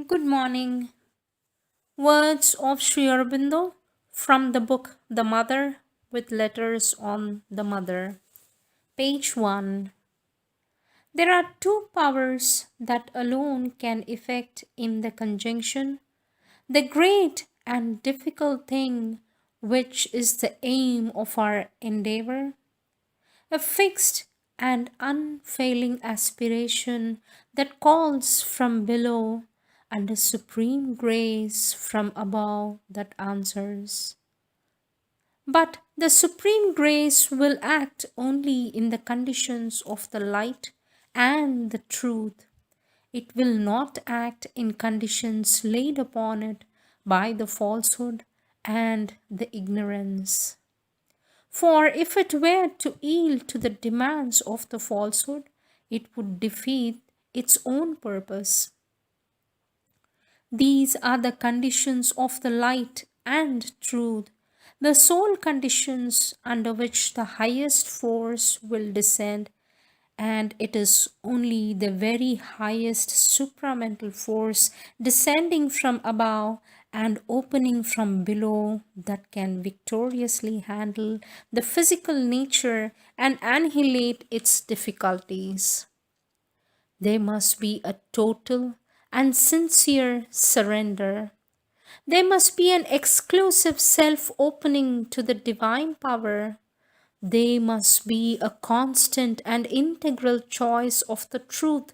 Good morning. Words of Sri Aurobindo from the book The Mother with letters on the Mother. Page 1. There are two powers that alone can effect in the conjunction the great and difficult thing which is the aim of our endeavor, a fixed and unfailing aspiration that calls from below, and a supreme grace from above that answers. But the supreme grace will act only in the conditions of the light and the truth. It will not act in conditions laid upon it by the falsehood and the ignorance. For if it were to yield to the demands of the falsehood, it would defeat its own purpose. These are the conditions of the light and truth, the sole conditions under which the highest force will descend, and it is only the very highest supramental force descending from above and opening from below that can victoriously handle the physical nature and annihilate its difficulties. There must be a total and sincere surrender. There must be an exclusive self opening to the divine power. There must be a constant and integral choice of the truth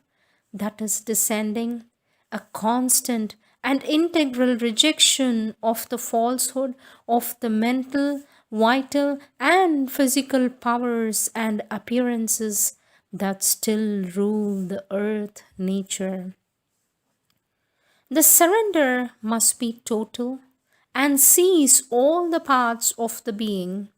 that is descending, a constant and integral rejection of the falsehood of the mental, vital, and physical powers and appearances that still rule the earth nature. The surrender must be total and seize all the parts of the being.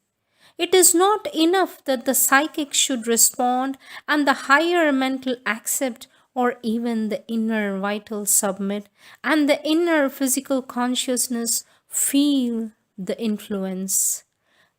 It is not enough that the psychic should respond and the higher mental accept, or even the inner vital submit and the inner physical consciousness feel the influence.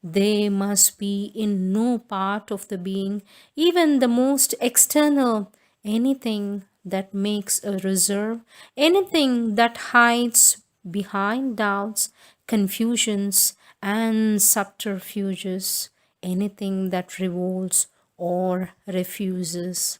They must be in no part of the being, even the most external, anything that makes a reserve, anything that hides behind doubts, confusions, and subterfuges, anything that revolts or refuses.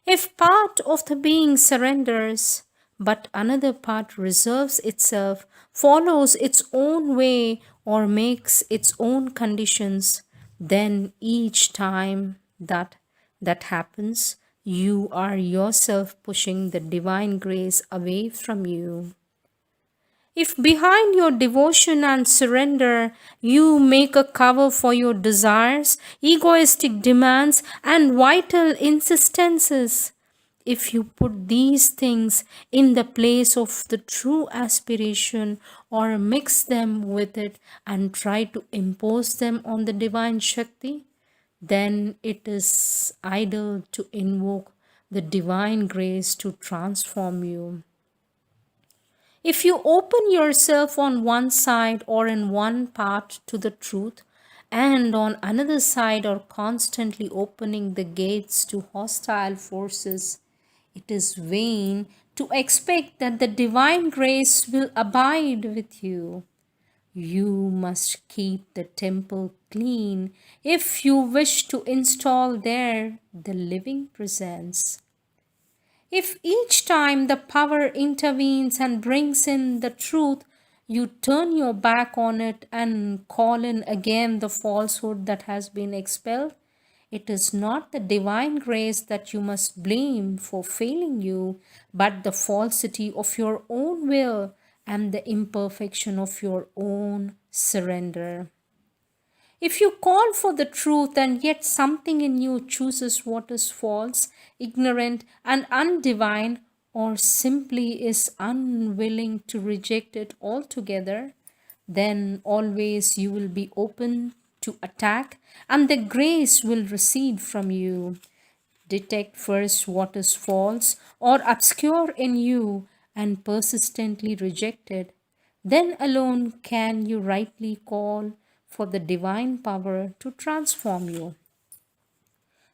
If part of the being surrenders, but another part reserves itself, follows its own way, or makes its own conditions, then each time that happens, you are yourself pushing the divine grace away from you. If behind your devotion and surrender you make a cover for your desires, egoistic demands, and vital insistences, if you put these things in the place of the true aspiration or mix them with it and try to impose them on the divine Shakti, then it is idle to invoke the divine grace to transform you. If you open yourself on one side or in one part to the truth, and on another side are constantly opening the gates to hostile forces, it is vain to expect that the divine grace will abide with you. You must keep the temple clean if you wish to install there the living presence. If each time the power intervenes and brings in the truth, you turn your back on it and call in again the falsehood that has been expelled, it is not the divine grace that you must blame for failing you, but the falsity of your own will and the imperfection of your own surrender. If you call for the truth and yet something in you chooses what is false, ignorant, and undivine, or simply is unwilling to reject it altogether, then always you will be open to attack and the grace will recede from you. Detect first what is false or obscure in you and persistently reject it. Then alone can you rightly call for the divine power to transform you.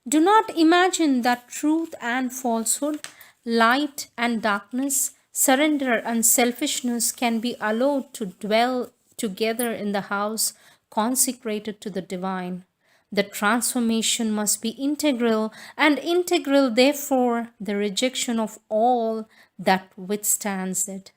Do not imagine that truth and falsehood, light and darkness, Surrender and selfishness can be allowed to dwell together in the house consecrated to the divine. The transformation must be integral, and integral, therefore, the rejection of all that withstands it.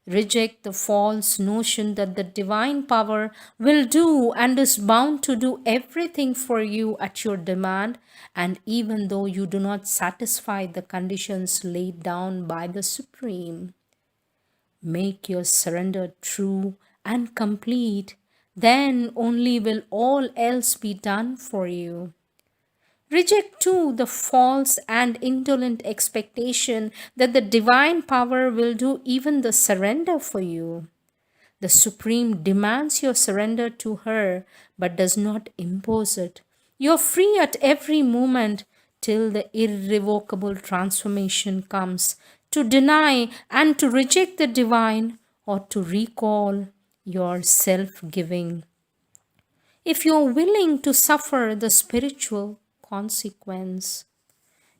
Reject the false notion that the divine power will do and is bound to do everything for you at your demand, and even though you do not satisfy the conditions laid down by the Supreme. Make your surrender true and complete, then only will all else be done for you. Reject too the false and indolent expectation that the divine power will do even the surrender for you. The Supreme demands your surrender to her but does not impose it. You are free at every moment till the irrevocable transformation comes to deny and to reject the divine or to recall your self giving. If you are willing to suffer the spiritual consequence,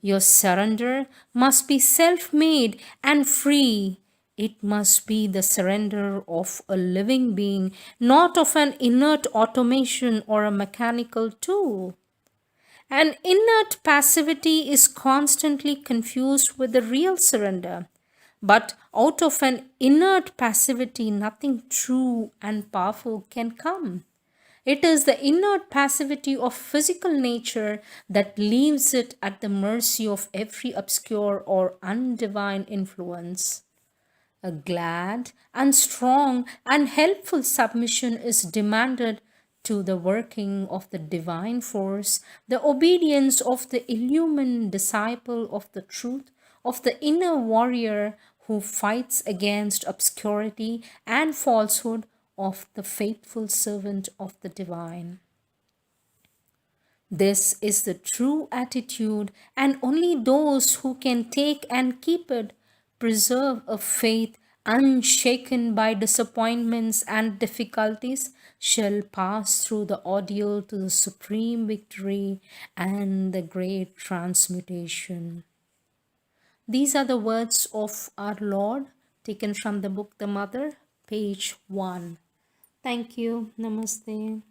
your surrender must be self made and free. It must be the surrender of a living being, not of an inert automation or a mechanical tool. An inert passivity is constantly confused with the real surrender. But out of an inert passivity, nothing true and powerful can come. It is the inert passivity of physical nature that leaves it at the mercy of every obscure or undivine influence. A glad and strong and helpful submission is demanded to the working of the divine force, the obedience of the illumined disciple of the truth, of the inner warrior who fights against obscurity and falsehood, of the faithful servant of the divine. This is the true attitude, and only those who can take and keep it preserve a faith unshaken by disappointments and difficulties shall pass through the ordeal to the supreme victory and the great transmutation. These are the words of our Lord taken from the book The Mother, page 1. Thank you. Namaste.